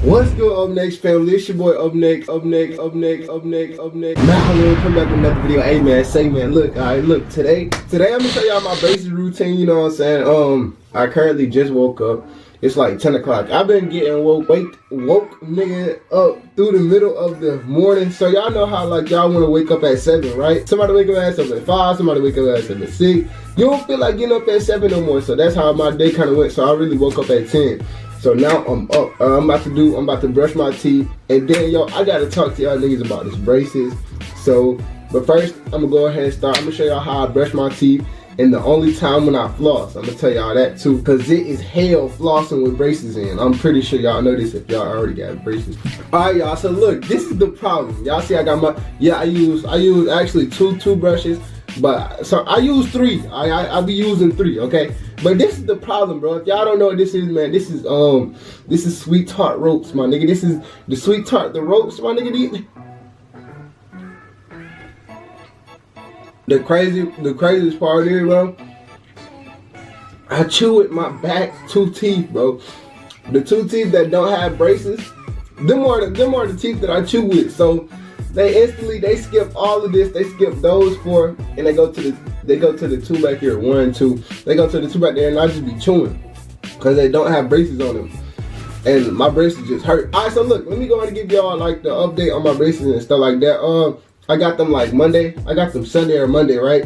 What's good, Up Next family? It's your boy Up Next. Now I'm come back with another video. Hey man, say man, look, alright, look, today I'm gonna show y'all my basic routine, you know what I'm saying? I currently just woke up. It's like 10 o'clock. I've been getting woke nigga up through the middle of the morning. So y'all know how like y'all wanna wake up at 7, right? Somebody wake up at 7 at 5, somebody wake up at 7 at 6. You don't feel like getting up at 7 no more. So that's how my day kinda went. So I really woke up at 10. So now I'm up. I'm about to brush my teeth. And then yo, I gotta talk to y'all niggas about this braces. So, but first, I'm gonna go ahead and start. I'm gonna show y'all how I brush my teeth. And the only time when I floss, I'm gonna tell y'all that too, cause it is hell flossing with braces in. I'm pretty sure y'all know this if y'all already got braces. Alright y'all, so look, this is the problem. Y'all see I got my, I use actually two toothbrushes, but so I use 3. I be using 3, okay? But this is the problem, bro. If y'all don't know what this is, man, this is Sweet Tart ropes, my nigga. This is the Sweet Tart, the ropes, my nigga. The craziest part is, bro, I chew with my back 2 teeth, bro. The 2 teeth that don't have braces, them are the teeth that I chew with. So they skip all of this. They skip those 4, and they go to the 2 back here. 1, 2. They go to the 2 back there, and I just be chewing because they don't have braces on them, and my braces just hurt. All right, so look, let me go ahead and give y'all like the update on my braces and stuff like that. I got them like Monday. I got them Sunday or Monday, right?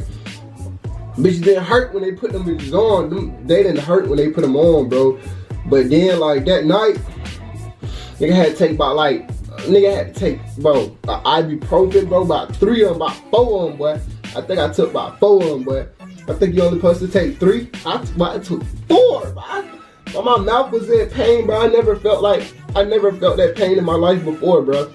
Bitches didn't hurt when they put them bitches on. They didn't hurt when they put them on, bro. But then like that night, nigga had to take about like, bro, ibuprofen, bro, about 3 of them, about 4 of them, boy. I think I took about 4 of them, boy. I think you only supposed to take 3. I took 4, bro. My mouth was in pain, bro. I never felt that pain in my life before, bro.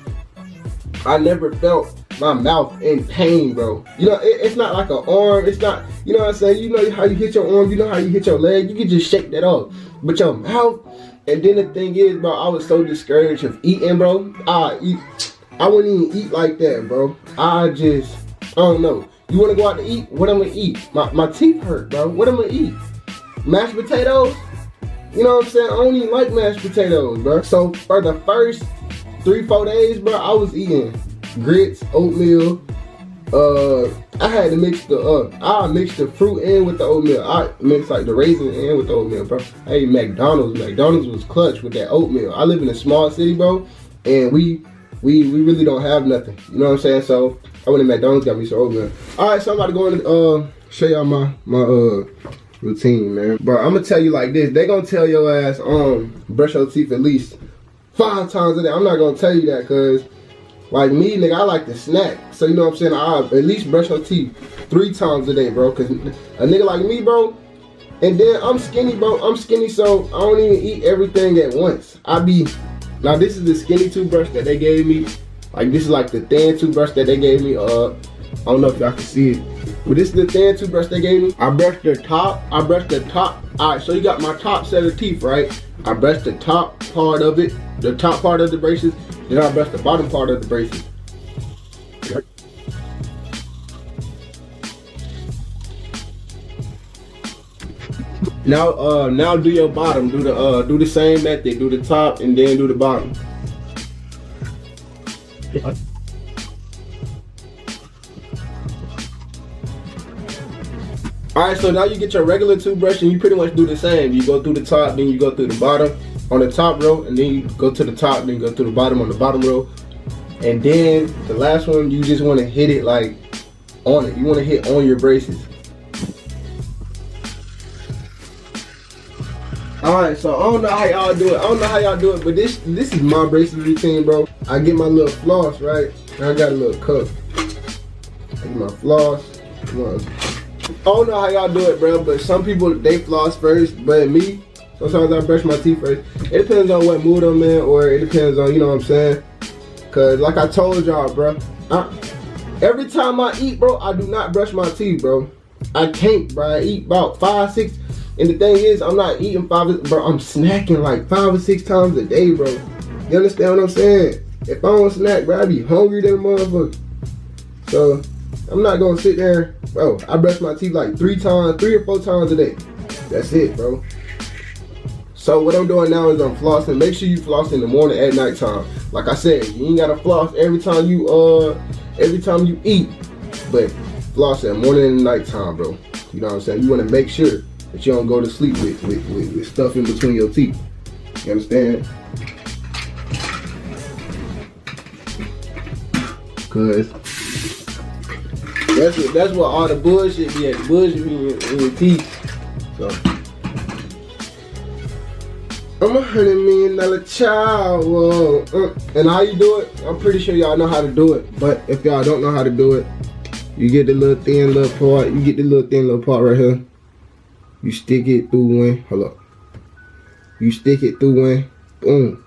I never felt my mouth in pain, bro. You know, it's not like an arm. It's not, you know what I'm saying? You know how you hit your arm, you know how you hit your leg. You can just shake that off. But your mouth, and then the thing is, bro, I was so discouraged of eating, bro. I wouldn't even eat like that, bro. I don't know. You wanna go out to eat? What I'm gonna eat? My teeth hurt, bro. What I'm gonna eat? Mashed potatoes? You know what I'm saying? I don't even like mashed potatoes, bro. So for the first 3-4 days, bro, I was eating grits, oatmeal. I had to mix I mixed the fruit in with the oatmeal. I mixed like the raisin in with the oatmeal, bro. I ate McDonald's. McDonald's was clutch with that oatmeal. I live in a small city, bro, and we really don't have nothing. You know what I'm saying? So I went to McDonald's, got me some oatmeal. All right, so I'm about to go and show y'all my routine, man. Bro, I'm gonna tell you like this. They gonna tell your ass brush your teeth at least 5 times a day. I'm not gonna tell you that, cause like me, nigga, I like to snack. So you know what I'm saying? I at least brush your teeth 3 times a day, bro. Cause a nigga like me, bro, and then I'm skinny, bro. I'm skinny, so I don't even eat everything at once. Now this is the skinny toothbrush that they gave me. Like this is like the thin toothbrush that they gave me. I don't know if y'all can see it, but this is the thin toothbrush they gave me. I brushed the top. All right, so you got my top set of teeth, right? I brushed the top part of it, the top part of the braces, then I brushed the bottom part of the braces. Now do your bottom. Do the same method. Do the top and then do the bottom. Alright, so now you get your regular toothbrush and you pretty much do the same. You go through the top, then you go through the bottom on the top row, and then you go to the top, then you go through the bottom on the bottom row. And then the last one, you just want to hit it like on it. You want to hit on your braces. Alright, so I don't know how y'all do it. But this is my braces routine, bro. I get my little floss, right? I got a little cup. I get my floss. I don't know how y'all do it, bro, but some people, they floss first, but me, sometimes I brush my teeth first. It depends on what mood I'm in, or it depends on, you know what I'm saying? Cause like I told y'all, bro, every time I eat, bro, I do not brush my teeth, bro. I can't, bro. I eat about 5, 6, and the thing is, I'm not eating 5, bro, I'm snacking like 5 or 6 times a day, bro. You understand what I'm saying? If I don't snack, bro, I be hungry than a motherfucker. So I'm not gonna sit there, bro. I brush my teeth like 3 or 4 times a day. That's it, bro. So So what I'm doing now is I'm flossing. Make sure you floss in the morning at nighttime. Like I said, you ain't gotta floss every time you eat, but floss at morning and nighttime, bro. You know what I'm saying? You wanna make sure that you don't go to sleep with stuff in between your teeth. You understand? Cause that's what all the bullshit be at. The bullshit be in your teeth. So I'm a $100 million child. Whoa. And how you do it? I'm pretty sure y'all know how to do it. But if y'all don't know how to do it, you get the little thin little part. You get the little thin little part right here. You stick it through one. Hold up. You stick it through one. Boom.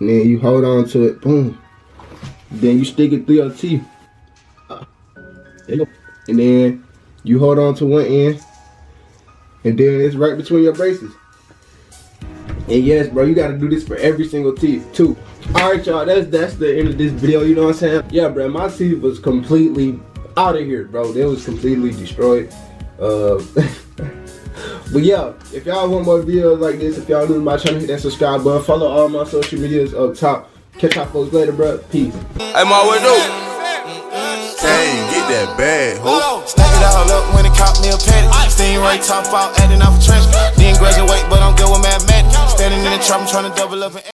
And then you hold on to it. Boom. Then you stick it through your teeth. There you go. And then you hold on to one end. And then it's right between your braces. And yes, bro, you gotta do this for every single teeth too. Alright, y'all, that's the end of this video, you know what I'm saying? Yeah, bro, my teeth was completely out of here, bro. They was completely destroyed. But yeah, if y'all want more videos like this, if y'all new to my channel, hit that subscribe button. Follow all my social medias up top. Catch y'all folks later, bro. Peace. Hey, my window. Hey, get that bag, ho. Stack it all up when it caught me a petty. Steam right top out, adding off a trench. Didn't graduate, but I'm good with mathematics. Standing in the trap, I'm trying to double up and